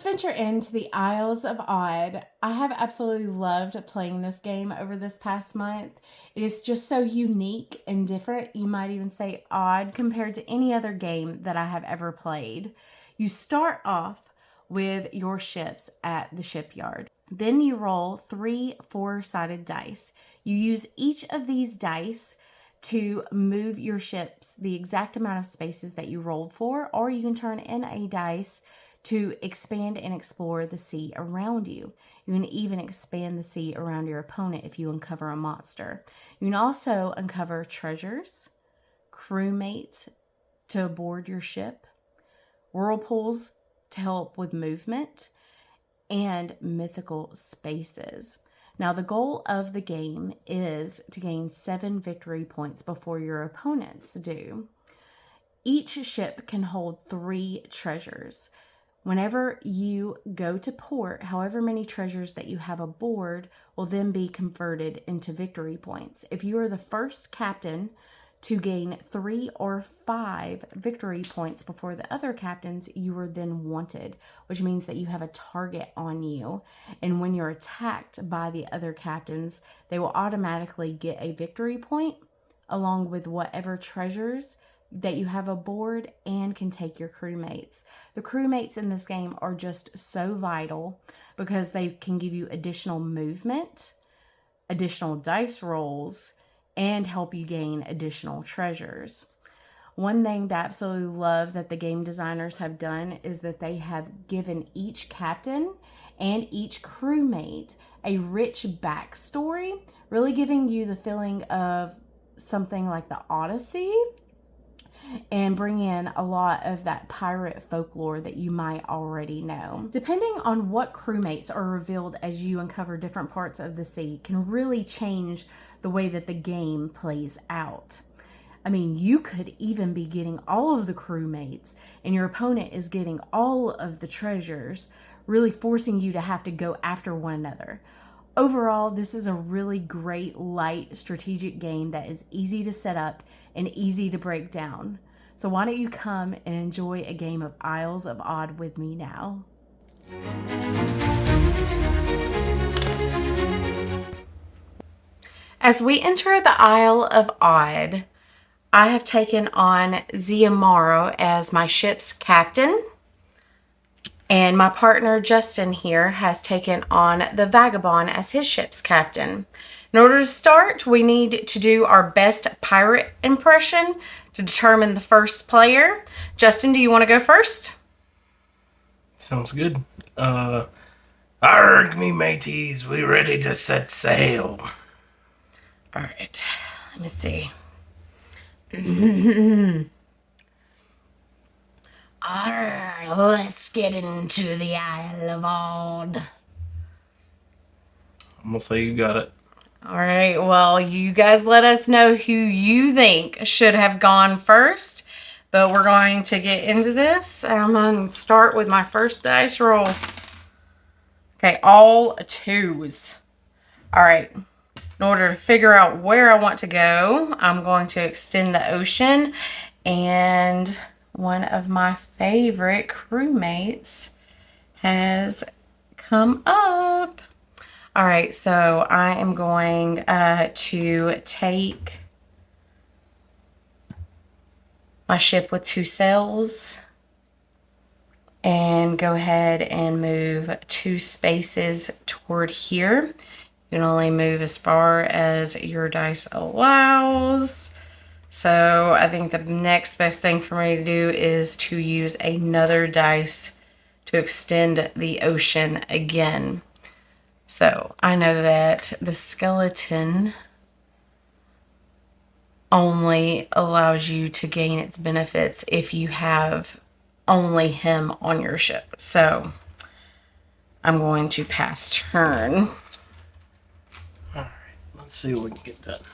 Let's venture into the Isles of Odd. I have absolutely loved playing this game over this past month. It is just so unique and different. You might even say odd compared to any other game that I have ever played. You start off with your ships at the shipyard. Then you roll 3 4-sided dice. You use each of these dice to move your ships the exact amount of spaces that you rolled for, or you can turn in a dice to expand and explore the sea around you. You can even expand the sea around your opponent if you uncover a monster. You can also uncover treasures, crewmates to board your ship, whirlpools to help with movement, and mythical spaces. Now, the goal of the game is to gain 7 victory points before your opponents do. Each ship can hold 3 treasures. Whenever you go to port, however many treasures that you have aboard will then be converted into victory points. If you are the first captain to gain 3 or 5 victory points before the other captains, you are then wanted, which means that you have a target on you. And when you're attacked by the other captains, they will automatically get a victory point along with whatever treasures that you have aboard and can take your crewmates. The crewmates in this game are just so vital because they can give you additional movement, additional dice rolls, and help you gain additional treasures. One thing that I absolutely love that the game designers have done is that they have given each captain and each crewmate a rich backstory, really giving you the feeling of something like the Odyssey, and bring in a lot of that pirate folklore that you might already know. Depending on what crewmates are revealed as you uncover different parts of the sea can really change the way that the game plays out. I mean, you could even be getting all of the crewmates and your opponent is getting all of the treasures, really forcing you to have to go after one another. Overall, this is a really great, light, strategic game that is easy to set up and easy to break down. So why don't you come and enjoy a game of Isles of Odd with me now? As we enter the Isle of Odd, I have taken on Ziamaro as my ship's captain. And my partner, Justin, here has taken on the Vagabond as his ship's captain. In order to start, we need to do our best pirate impression to determine the first player. Justin, do you want to go first? Sounds good. Arg, me mateys, we ready to set sail. All right, let me see. All right, let's get into the Isle of Odd. I'm gonna say you got it. All right, well, you guys let us know who you think should have gone first, but we're going to get into this. I'm going to start with my first dice roll. Okay, all 2s. All right, in order to figure out where I want to go, I'm going to extend the ocean, and one of my favorite crewmates has come up. All right, so I am going to take my ship with 2 sails and go ahead and move 2 spaces toward here. You can only move as far as your dice allows. So I think the next best thing for me to do is to use another dice to extend the ocean again. So I know that the skeleton only allows you to gain its benefits if you have only him on your ship. So I'm going to pass turn. Alright, let's see what we can get done.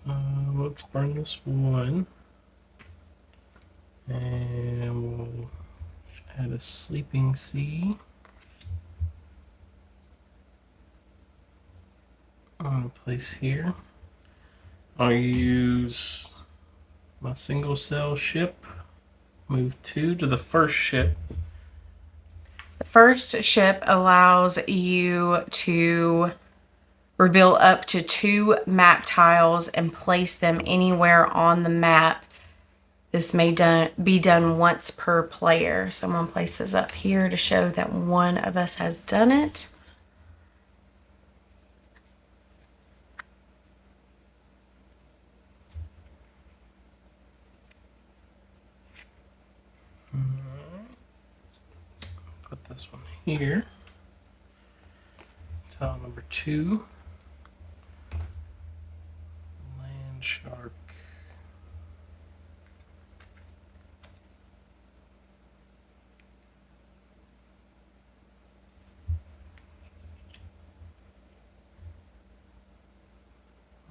So let's burn this one. And we'll add a sleeping sea. I'm gonna place here. I'll use my single cell ship. Move 2 to the first ship. The first ship allows you to reveal up to 2 map tiles and place them anywhere on the map. This may be done once per player. Someone places up here to show that one of us has done it. Put this one here. Tile number 2. Land shark.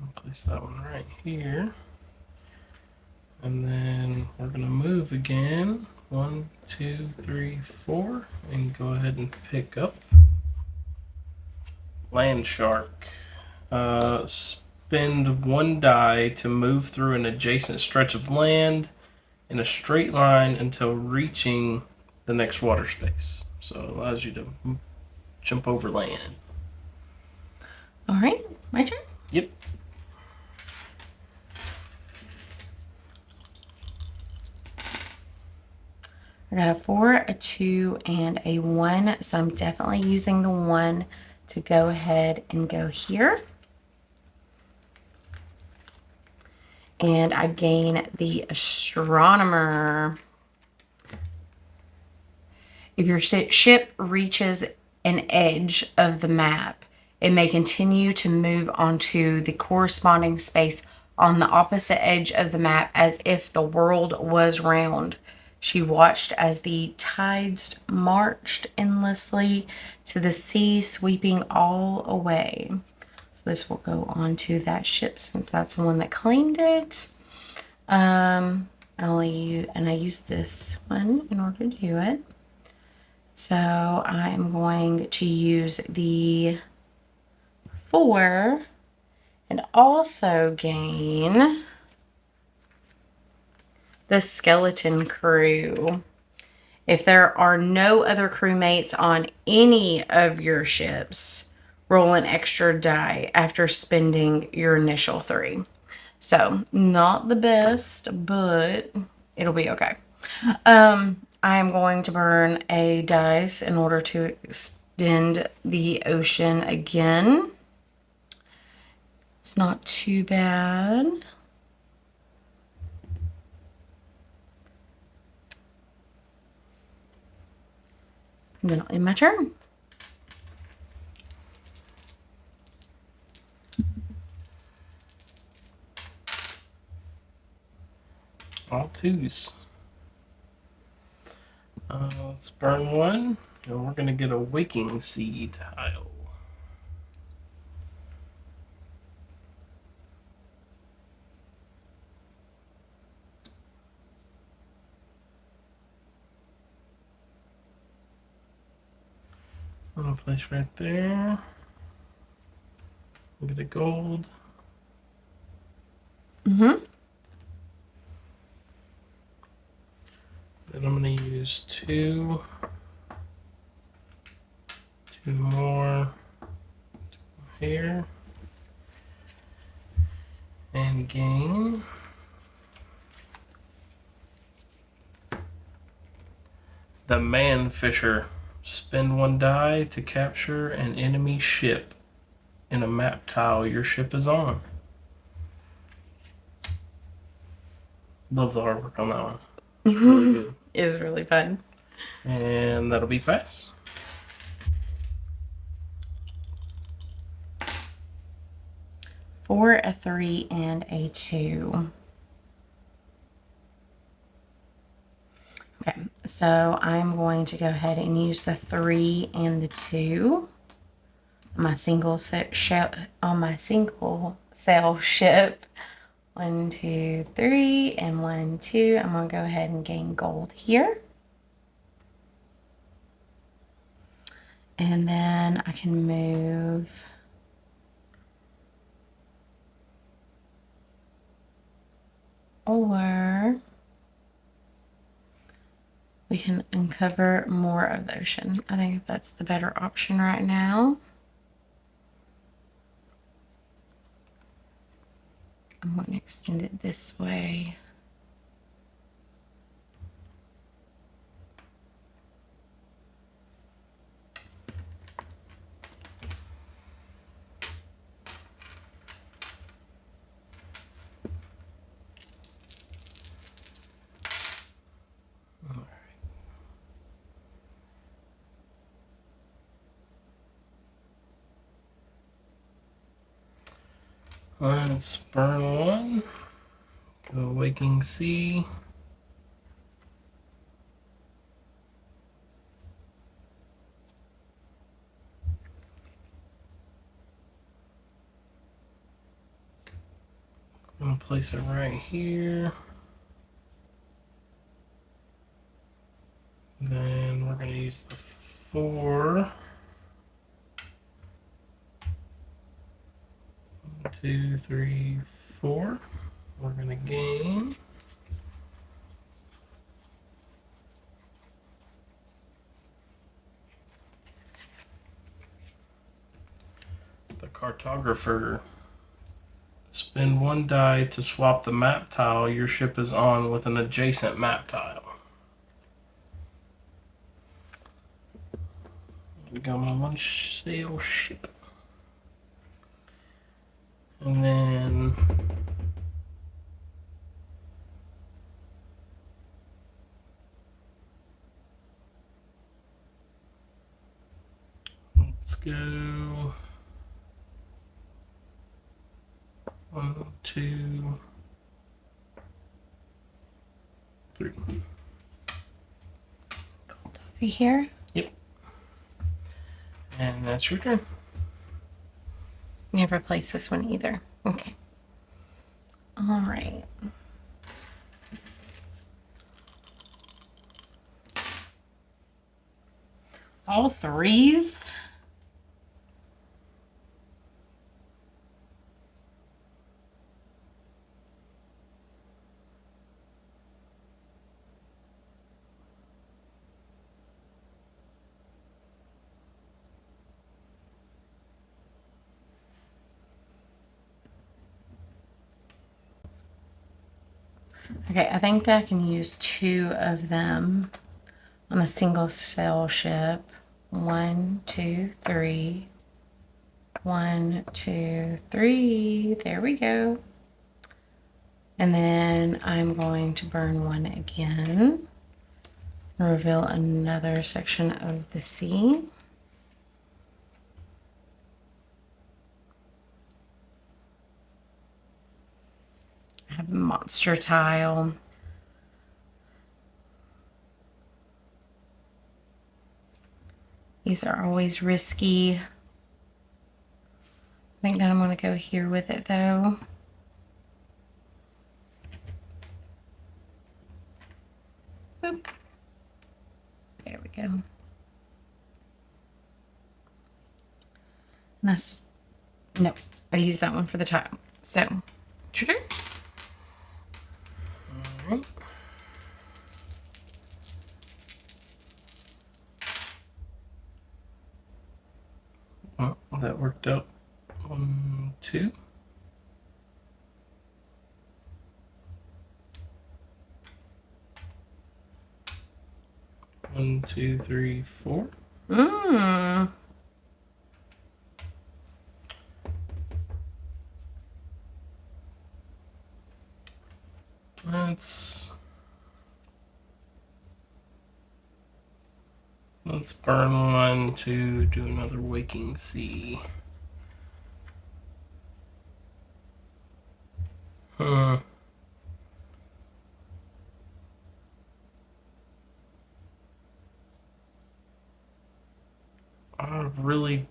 I'll place that one right here. And then we're going to move again. 1, 2, 3, 4. And go ahead and pick up land shark. Spend 1 die to move through an adjacent stretch of land in a straight line until reaching the next water space. So it allows you to jump over land. All right, my turn? Yep. I got a 4, a 2, and a 1. So I'm definitely using the 1 to go ahead and go here. And I gain the astronomer. If your ship reaches an edge of the map, it may continue to move onto the corresponding space on the opposite edge of the map as if the world was round. She watched as the tides marched endlessly to the sea, sweeping all away. So this will go on to that ship since that's the one that claimed it. I used this one in order to do it. So I'm going to use the 4 and also gain the skeleton crew. If there are no other crewmates on any of your ships, roll an extra die after spending your initial 3. So not the best, but it'll be okay. I am going to burn a dice in order to extend the ocean again. It's not too bad. And then I'll end my turn. All 2s. Let's burn 1, and we're going to get a waking sea tile. I'm going to place right there. Get a gold. Then I'm going to use 2 more here, and gain the man fisher. Spend 1 die to capture an enemy ship in a map tile your ship is on. Love the artwork on that one. It's really good. It is really fun. And that'll be fast. Four, a 3, and a 2. Okay, so I'm going to go ahead and use the 3 and the 2 on my single cell ship. 1, 2, 3, and 1, 2. I'm gonna go ahead and gain gold here. And then I can move or we can uncover more of the ocean. I think that's the better option right now. I'm going to extend it this way. Let's burn one. Go Waking Sea. I'm gonna place it right here. Then we're gonna use the 4. 1, 2, 3, 4. We're gonna gain. The cartographer. Spend 1 die to swap the map tile your ship is on with an adjacent map tile. We got my one sail ship. And then let's go 1, 2, 3. Over here. Yep. And that's your turn. Never place this one either. Okay. All right. All 3s? Okay, I think that I can use 2 of them on a single sail ship. 1, 2, 3. 1, 2, 3. There we go. And then I'm going to burn 1 again. Reveal another section of the sea. I have a monster tile. These are always risky. I think that I'm going to go here with it though. Boop. There we go. And that's, no, I use that one for the tile. So, your turn. All right. Well, that worked out. 1, 2. 1, 2, 3, 4. Let's burn 1 to do another Waking Sea. I really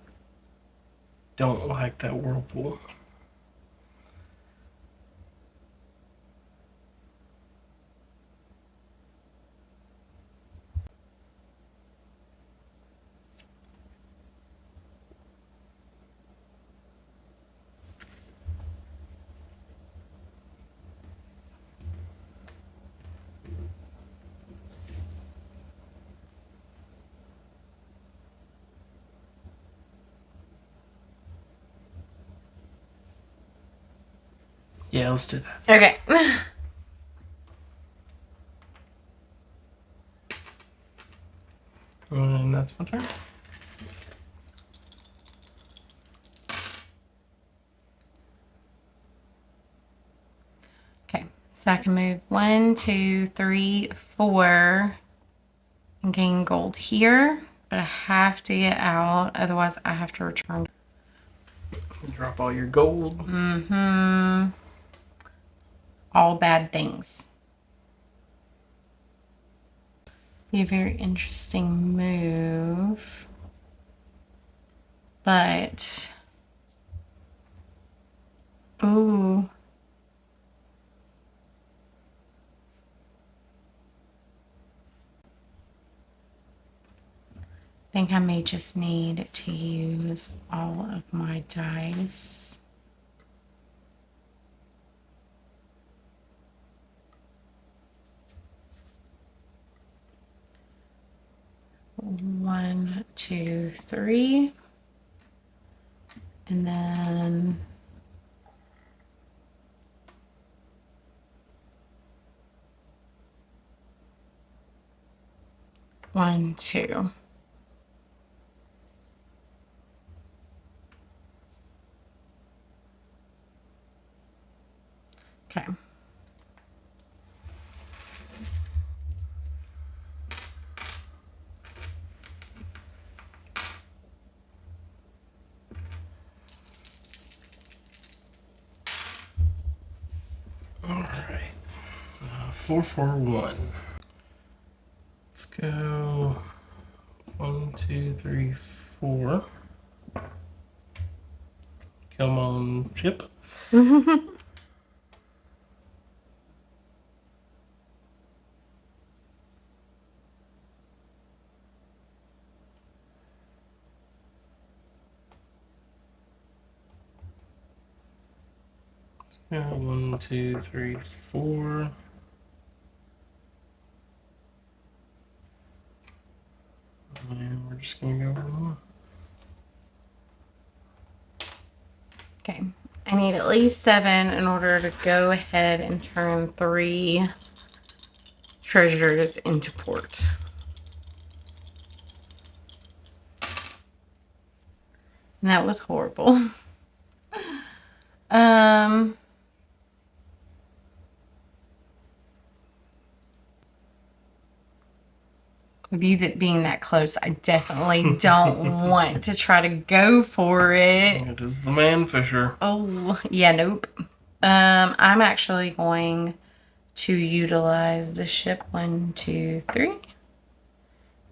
don't like that whirlpool. Yeah, let's do that. Okay. And that's my turn. Okay. So I can move 1, 2, 3, 4 and gain gold here. But I have to get out. Otherwise, I have to return. Drop all your gold. Mm-hmm. All bad things. Be a very interesting move. But... Ooh. I think I may just need to use all of my dice. One, two, three. And then one, two. Okay. All right. 4, 4, 1. Let's go 1, 2, 3, 4. Come on, ship. Yeah, 1, 2, 3, 4. And we're just gonna go over more. Okay. I need at least 7 in order to go ahead and turn 3 treasures into port. And that was horrible. With you that being that close, I definitely don't want to try to go for it. It is the man fisher. Oh, yeah, nope. I'm actually going to utilize the ship 1, 2, 3.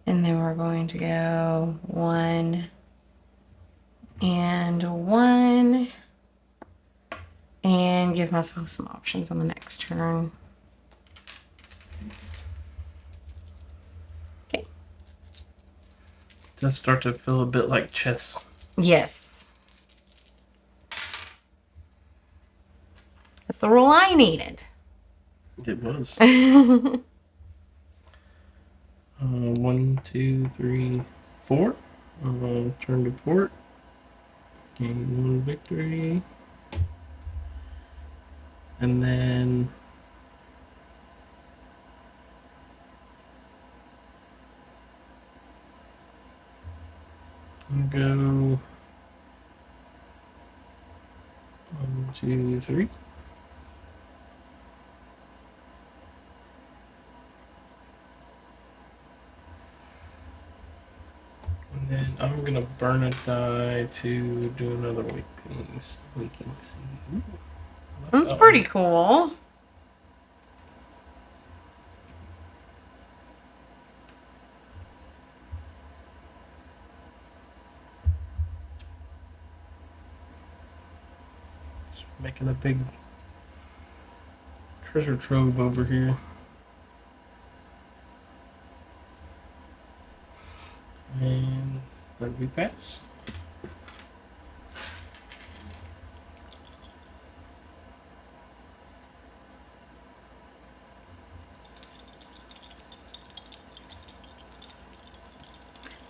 And then we're going to go 1 and 1. And give myself some options on the next turn. Okay. Does start to feel a bit like chess. Yes. That's the roll I needed. It was. 1, 2, 3, 4. Turn to port. Gain 1 victory. And then I'll go 1, 2, 3. And then I'm gonna burn a die to do another weakening seed. Ooh, I like That's that pretty one. cool. Just making a big treasure trove over here. And there we pass.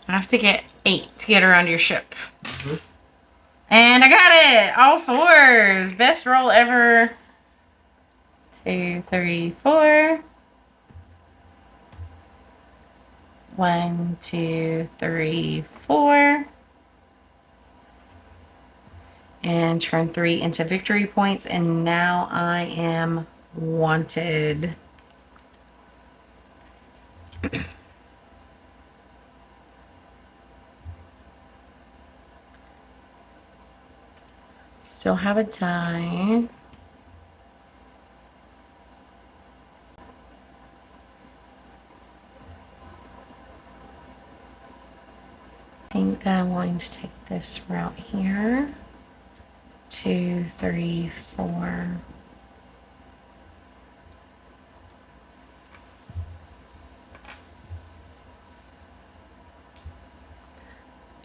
I have to get 8 to get around your ship. And I got it! All 4s! Best roll ever 2, 3, 4. 1, 2, 3, 4. And turn 3 into victory points. And now I am wanted. Still have a die. I think I'm going to take this route here. 2, 3, 4.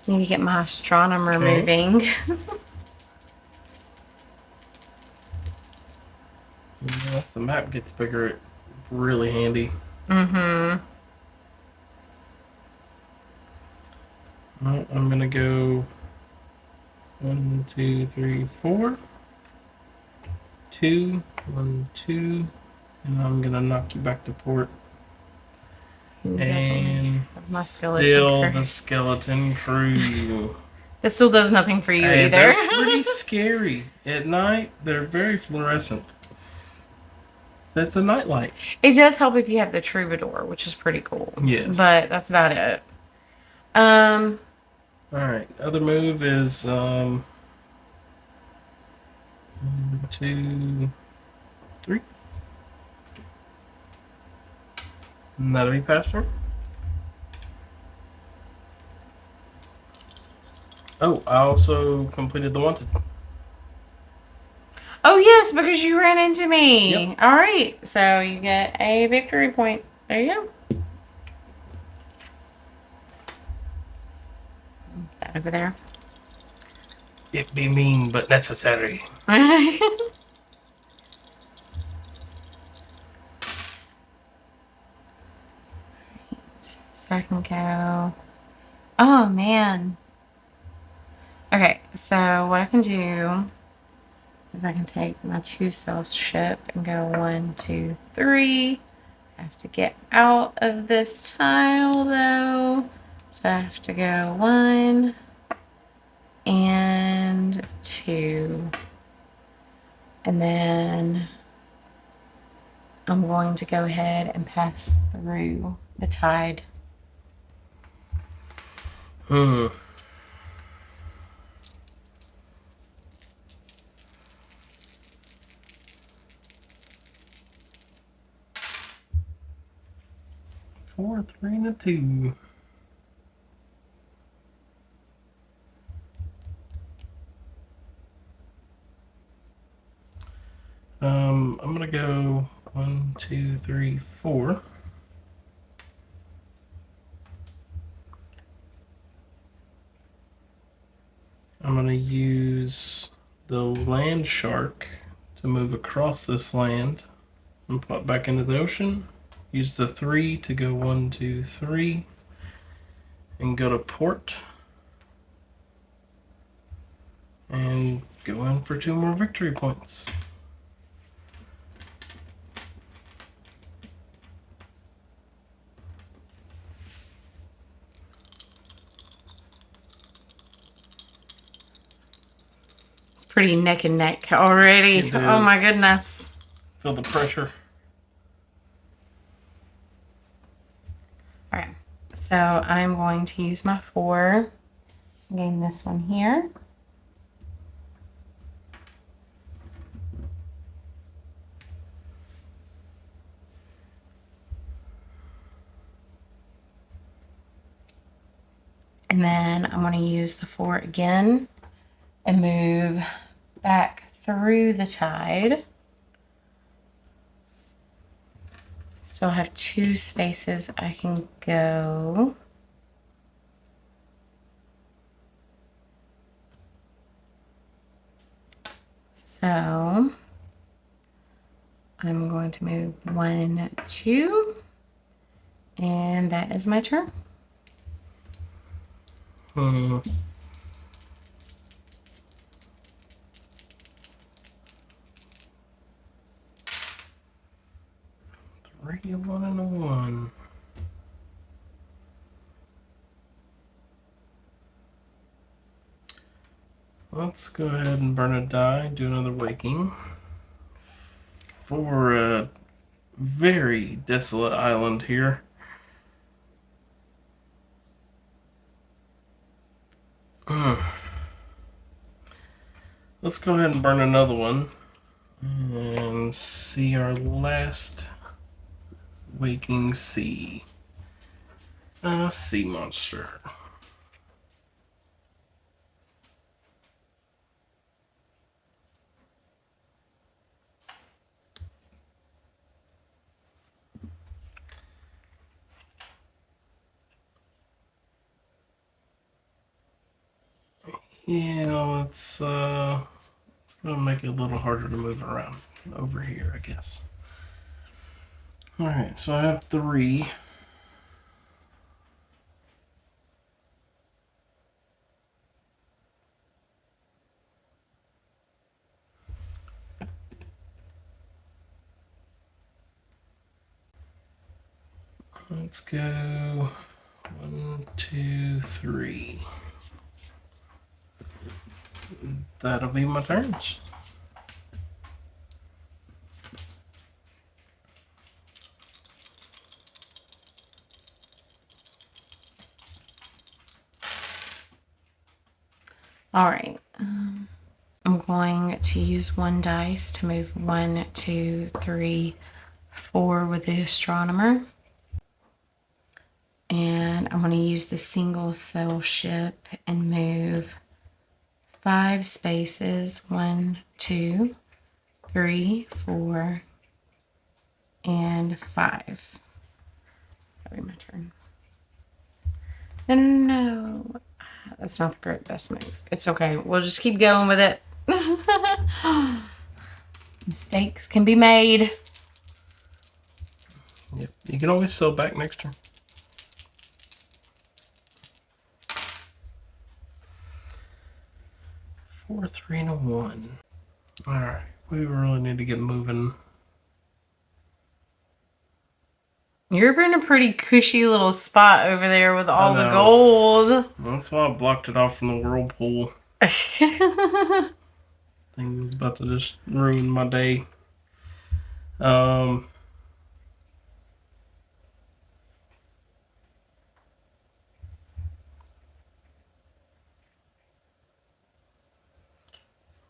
Need to get my astronomer moving. Once the map gets bigger, it's really handy. Mm-hmm. Well, I'm gonna go 1, 2, 3, 4. 2, 1, 2, and I'm gonna knock you back to port. And my still crew. the skeleton crew. This still does nothing for you either. They're pretty scary at night. They're very fluorescent. That's a nightlight. It does help if you have the troubadour, which is pretty cool. Yes. But that's about it. All right. Other move is 1, 2, 3. And that'll be past turn. Oh, I also completed the wanted. Oh, yes, because you ran into me. Yep. All right. So you get a victory point. There you go. That over there. It be mean, but necessary. So I can go. Oh, man. Okay, so what I can do is I can take my 2 cells ship and go 1, 2, 3. I have to get out of this tile though. So I have to go 1 and 2. And then I'm going to go ahead and pass through the tide. 4, 3, and a 2. I'm gonna go 1, 2, 3, 4. I'm gonna use the land shark to move across this land and pop back into the ocean. Use the 3 to go 1, 2, 3, and go to port. And go in for 2 more victory points. Pretty neck and neck already. Oh my goodness. Feel the pressure. Alright, so I'm going to use my 4. Gain this one here. And then I'm going to use the 4 again and move back through the tide. So I have 2 spaces I can go. So I'm going to move 1, 2, and that is my turn. 3, a 1, and a 1. Let's go ahead and burn a die, do another waking. For a very desolate island here. Let's go ahead and burn another one and see our last waking sea. A sea monster. Yeah, let's gonna make it a little harder to move around over here, I guess. Alright, so I have 3. Let's go 1, 2, 3. That'll be my turns. All right. I'm going to use 1 dice to move 1, 2, 3, 4 with the astronomer. And I'm going to use the single sail ship and move 5 spaces. 1, 2, 3, 4, and 5. That'll be my turn. No. That's not the best move. It's okay. We'll just keep going with it. Mistakes can be made. Yep. You can always sell back next turn. Four, 3, and a 1. Alright, we really need to get moving. You're in a pretty cushy little spot over there with all the gold. That's why I blocked it off from the whirlpool. Thing was about to just ruin my day.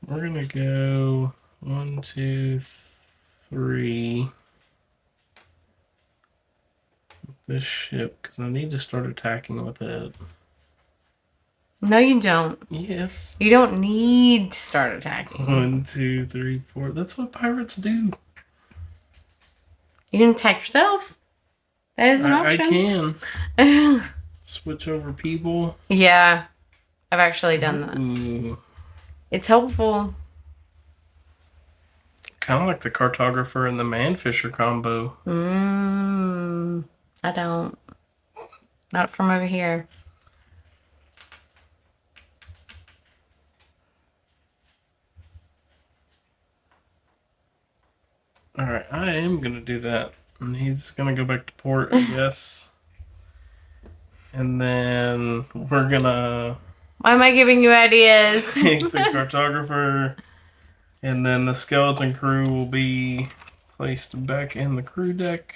We're gonna go 1, 2, 3 with this ship because I need to start attacking with it. No, you don't. Yes. You don't need to start attacking. 1, 2, 3, 4. That's what pirates do. You can attack yourself. That is an option. I can. Switch over people. Yeah. I've actually done that. Ooh. It's helpful. Kind of like the cartographer and the man-fisher combo. I don't. Not from over here. Alright, I am going to do that. And he's going to go back to port, I guess. And then we're going to... Why am I giving you ideas? Take the cartographer. And then the skeleton crew will be placed back in the crew deck.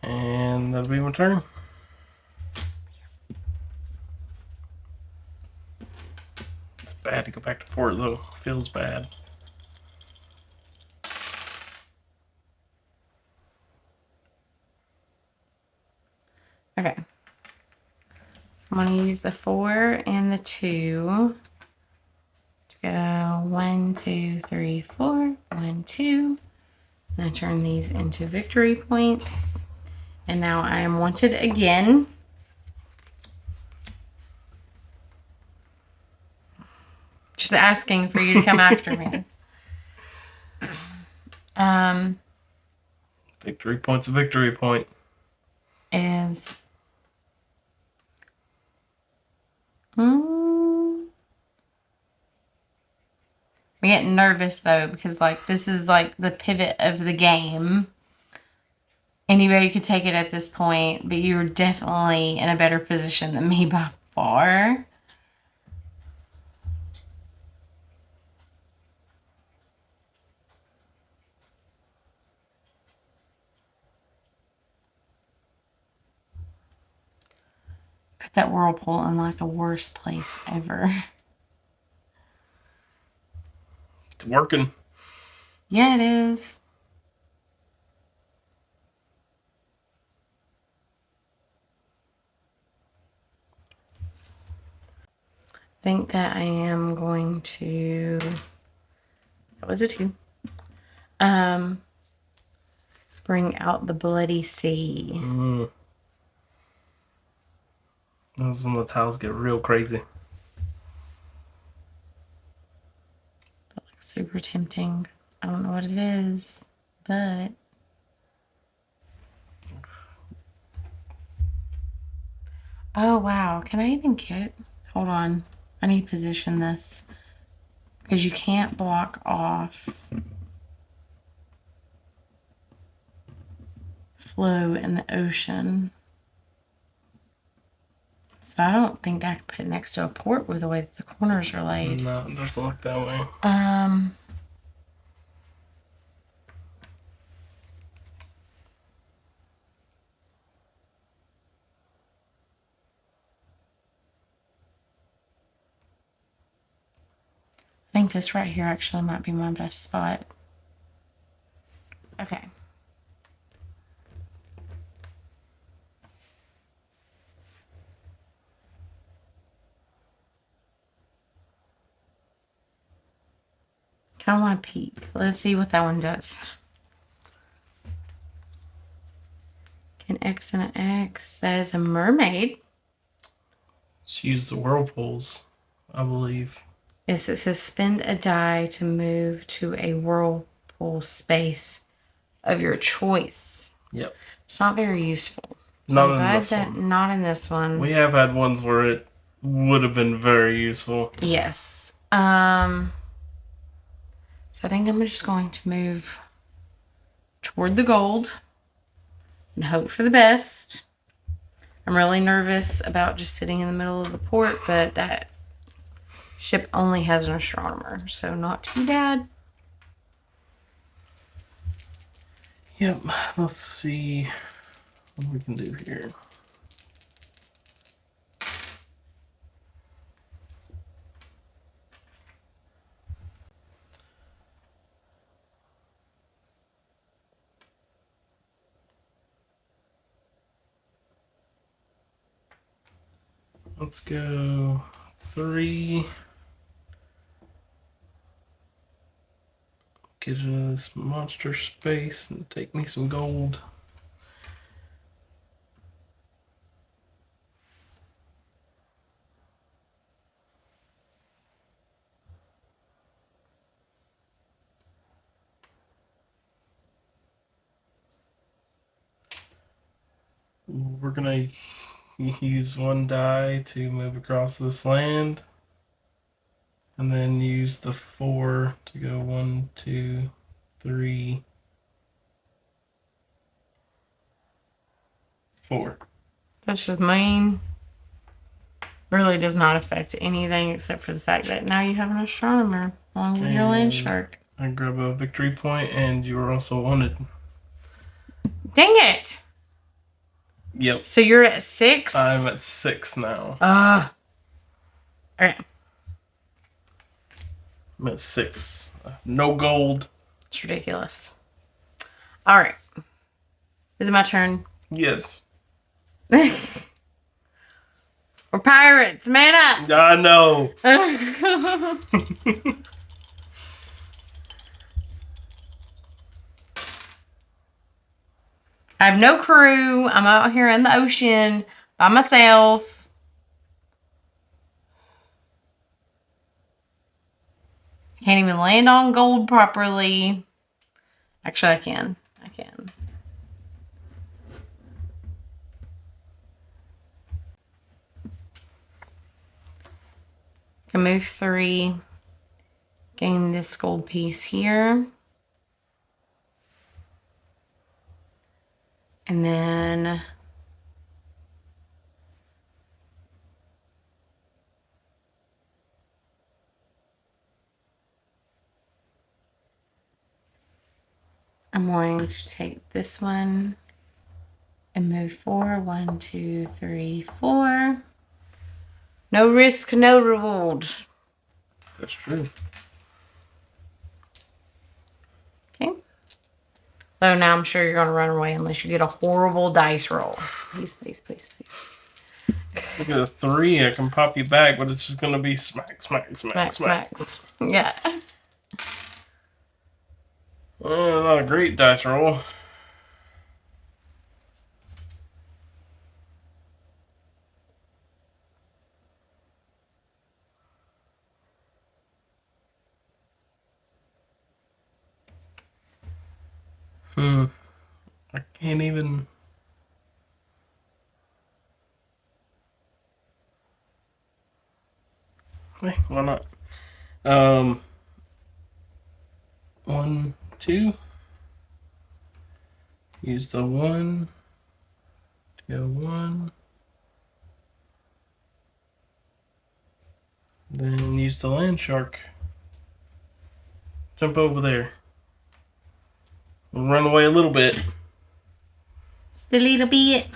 And that'll be my turn. It's bad to go back to port though. Feels bad. Okay. So I'm going to use the 4 and the 2 to go 1, 2, 3, 4. 1, 2. And I turn these into victory points. And now I am wanted again. Just asking for you to come after me. Victory point's a victory point. Is. I'm getting nervous though, because like this is like the pivot of the game. Anybody could take it at this point, but you're definitely in a better position than me by far. Put that whirlpool in like the worst place ever. It's working. Yeah, it is. I think that I am going to. That was a 2. Bring out the bloody sea. That's when the tiles get real crazy. That looks super tempting. I don't know what it is, but. Oh, wow. Can I even get. Hold on. I need to position this. Because you can't block off flow in the ocean. So I don't think I could put it next to a port with the way that the corners are laid. No, it doesn't look that way. I think this right here actually might be my best spot. Okay. Kind of want to peek. Let's see what that one does. An X and an X. That is a mermaid. She used the whirlpools, I believe. Yes, it says spend a die to move to a whirlpool space of your choice. Yep. It's not very useful. So Not I'm in glad this that one. not in this one. We have had ones where it would have been very useful. Yes. So I think I'm just going to move toward the gold and hope for the best. I'm really nervous about just sitting in the middle of the port, but that ship only has an astronomer, so not too bad. Yep. Let's see what we can do here. Let's go 3. Get into this monster space and take me some gold. We're gonna use 1 die to move across this land, and then use the 4 to go 1, 2, 3, 4. That's just mean. Really does not affect anything except for the fact that now you have an astronomer along with your land shark. I grab a victory point, and you are also wanted. Dang it! Yep. So you're at 6? I'm at 6 now. Okay. I'm at 6. No gold. It's ridiculous. Alright. Is it my turn? Yes. We're pirates, man up! I know. I have no crew. I'm out here in the ocean by myself. Can't even land on gold properly. Actually, I can. move 3, gain this gold piece here. And then I'm going to take this one and move 4. 1, 2, 3, 4. No risk, no reward. That's true. Okay. So now I'm sure you're going to run away unless you get a horrible dice roll. Please, please, please, please. If you get a 3, I can pop you back, but it's just going to be smack, smack, smack, smack. Yeah. Well, not a great dice roll. I can't even... Hey, why not? 1, 2. Use the 1. Go 1. Then use the land shark. Jump over there. Run away a little bit. Just a little bit.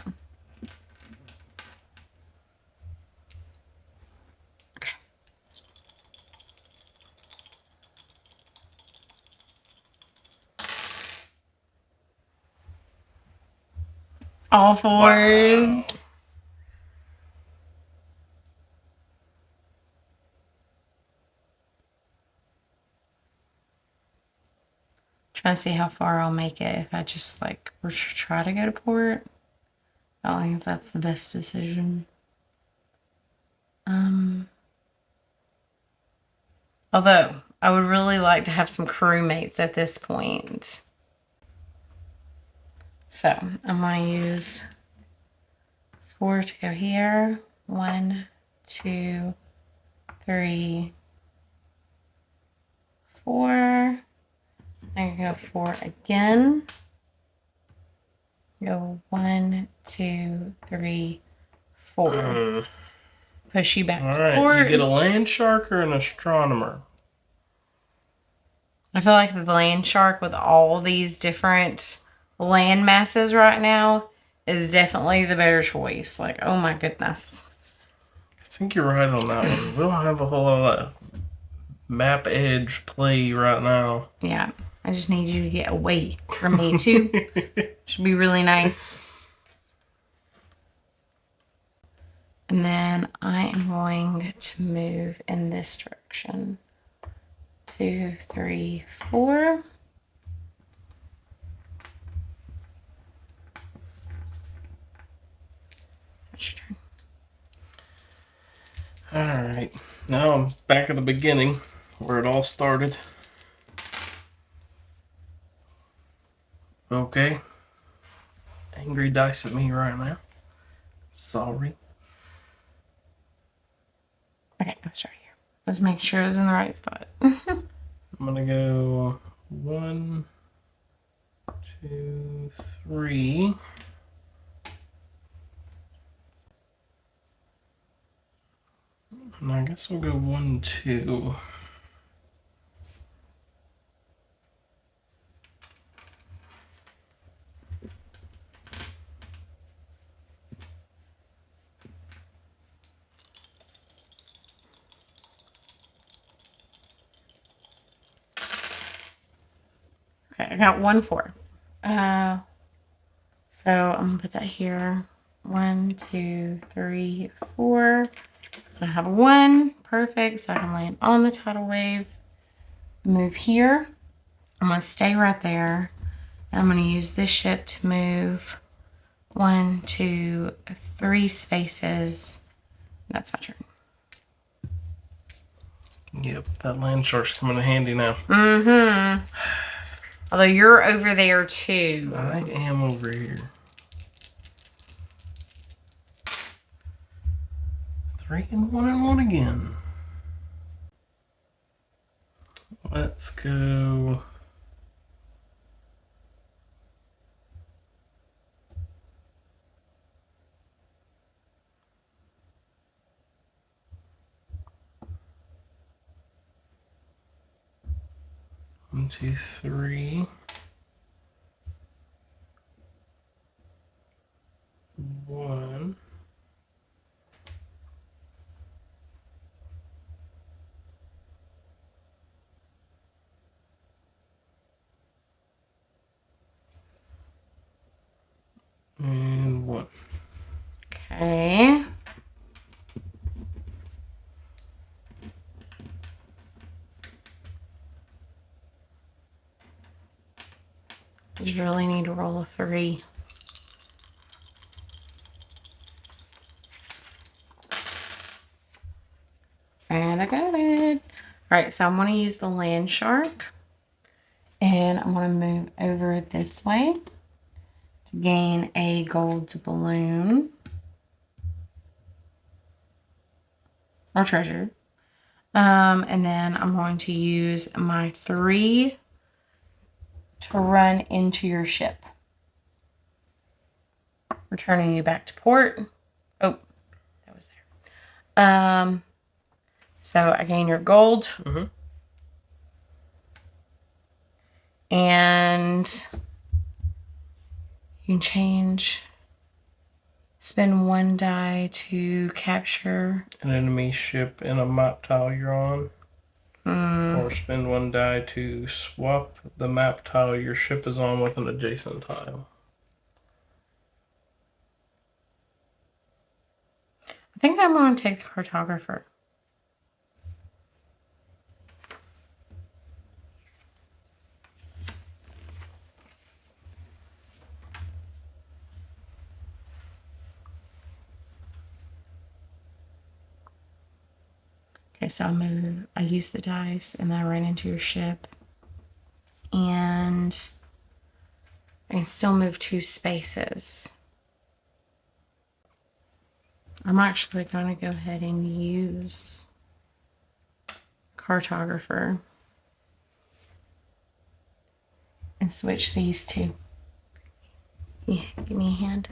Okay. All 4s. Wow. Trying to see how far I'll make it if I just like were to try to go to port. I don't think if that's the best decision. Although I would really like to have some crewmates at this point. So I'm going to use 4 to go here. 1, 2, 3, 4. I can go 4 again. Go 1, 2, 3, 4. Push you back to port. You get a land shark or an astronomer? I feel like the land shark with all these different land masses right now is definitely the better choice. Like, oh my goodness. I think you're right on that one. We don't have a whole lot of map edge play right now. Yeah. I just need you to get away from me too. Should be really nice. And then I am going to move in this direction. 2, 3, 4. That's your turn. Alright. Now I'm back at the beginning where it all started. Okay. Angry dice at me right now. Sorry. Okay, I'll start here. Let's make sure it's in the right spot. I'm gonna go 1, 2, 3. And I guess we'll go 1, 2. I got 1, 4. So I'm gonna put that here. 1, 2, 3, 4. I have a 1. Perfect. So I can land on the tidal wave. Move here. I'm gonna stay right there. I'm gonna use this ship to move 1, 2, 3 spaces. That's my turn. Yep, that land shark's coming in handy now. Mm-hmm. Although you're over there too. I am over here. 3 and 1 again. Let's go. One, two, three. One. And one. Okay. You really need to roll a 3. And I got it. All right, so I'm going to use the land shark. And I'm going to move over this way to gain a gold balloon. Or treasure. And then I'm going to use my 3 to run into your ship. Returning you back to port. Oh, that was there. So I gain your gold. Mm-hmm. And you can change. Spend 1 die to capture an enemy ship in a map tile you're on. Or spend 1 die to swap the map tile your ship is on with an adjacent tile. I think I'm going to take the cartographer. Okay, so I use the dice and then I ran into your ship. And I can still move 2 spaces. I'm actually going to go ahead and use cartographer and switch these 2. Yeah, give me a hand.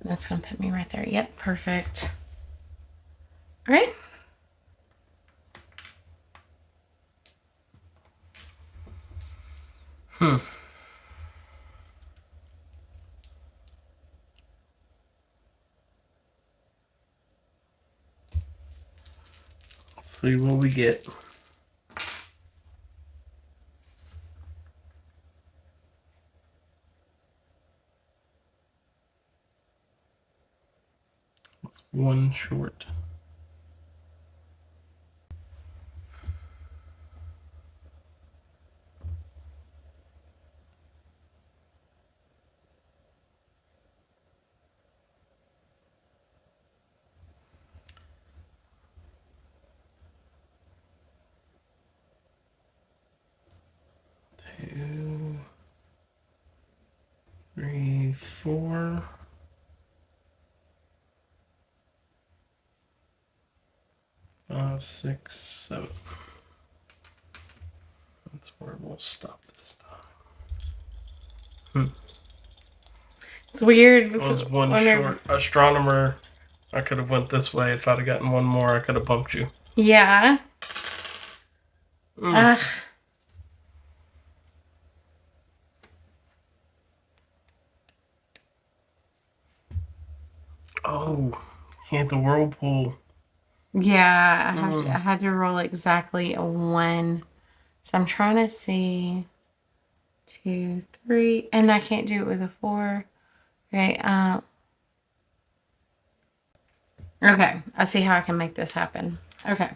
That's going to put me right there. Yep, perfect. All right. Let's see what we get. It's 1 short. Two, 3, 4. 5, 6, 7. That's where we'll stop this time. It's weird. It was 1 short. Astronomer, I could have went this way. If I'd have gotten 1 more, I could have bumped you. Yeah. Oh, can't the whirlpool. Yeah, I had to roll exactly a 1. So I'm trying to see 2, 3, and I can't do it with a 4. Okay. Okay, I see how I can make this happen. Okay,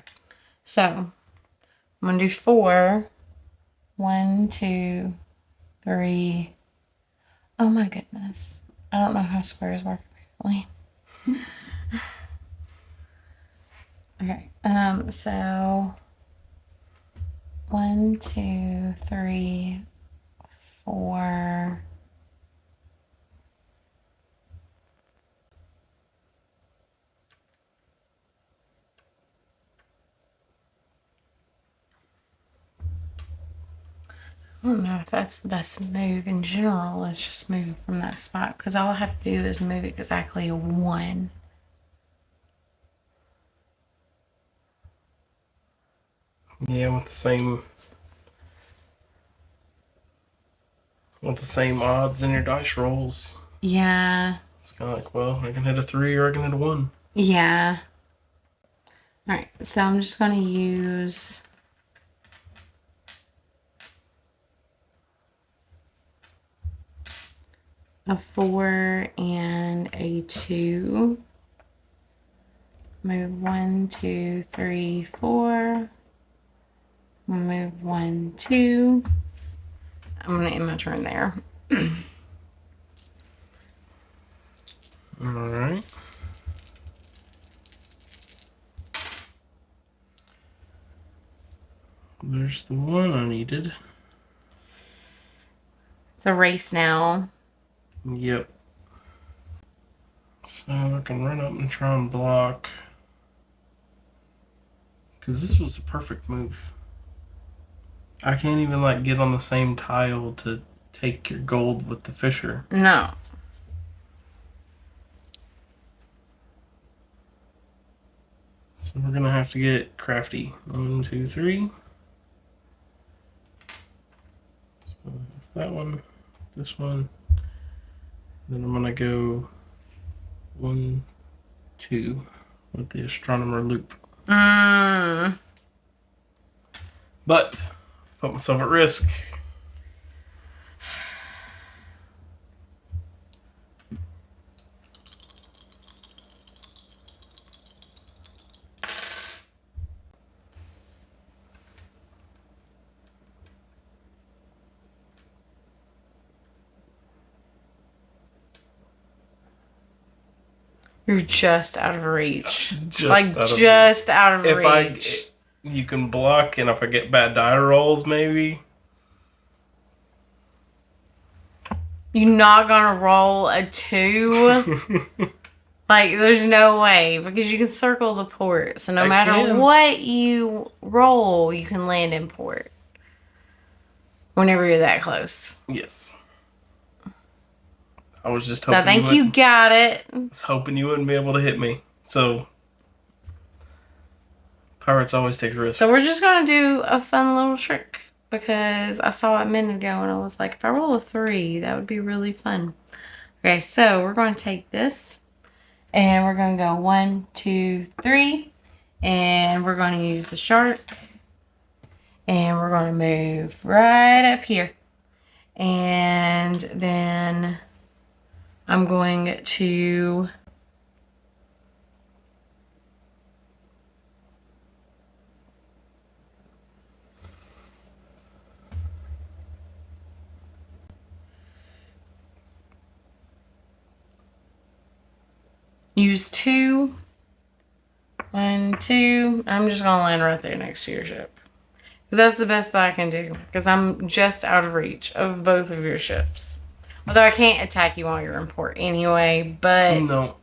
so I'm gonna do 4. 1, 2, 3. Oh my goodness, I don't know how squares work apparently. Okay, so 1, 2, 3, 4, I don't know if that's the best move in general. Let's just move from that spot because all I have to do is move exactly 1. Yeah, with the same odds in your dice rolls. Yeah. It's kind of like, well, I can hit a 3 or I can hit a 1. Yeah. All right. So I'm just going to use a 4 and a 2. Move 1, 2, 3, 4. Move 1, 2. I'm going to end my turn there. Alright. There's the one I needed. It's a race now. Yep. So I can run up and try and block. Because this was a perfect move. I can't even like get on the same tile to take your gold with the fisher. No. So we're gonna have to get crafty. 1, 2, 3. So that's that one. This one. Then I'm gonna go 1, 2 with the astronomer loop. But put myself at risk. You're just out of reach. Just out of reach. If you can block, and if I get bad die rolls, maybe. You're not gonna roll a 2. Like, there's no way because you can circle the port. So no matter what you roll, you can land in port. Whenever you're that close. Yes. I was just hoping. So I think you got it. I was hoping you wouldn't be able to hit me. So pirates always take risks. So we're just gonna do a fun little trick because I saw it a minute ago and I was like, if I roll a 3, that would be really fun. Okay, so we're going to take this and we're going to go 1, 2, 3, and we're going to use the shark, and we're going to move right up here, and then I'm going to use 2. 1, 2. I'm just going to land right there next to your ship. That's the best that I can do because I'm just out of reach of both of your ships. Although I can't attack you while you're in port anyway, but... No.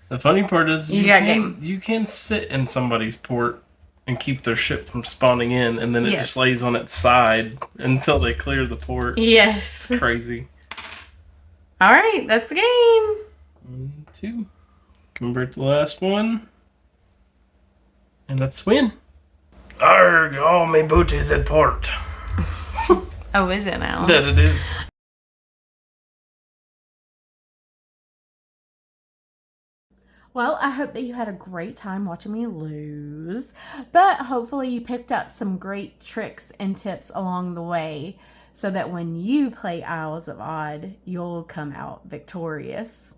The funny part is you can sit in somebody's port and keep their ship from spawning in, and then it just lays on its side until they clear the port. Yes. It's crazy. All right, that's the game. 1, 2. Convert the last one. And let's win. Arrgh, all my booty's at port. Oh, is it now? That it is. Well, I hope that you had a great time watching me lose, but hopefully you picked up some great tricks and tips along the way so that when you play Isles of Odd, you'll come out victorious.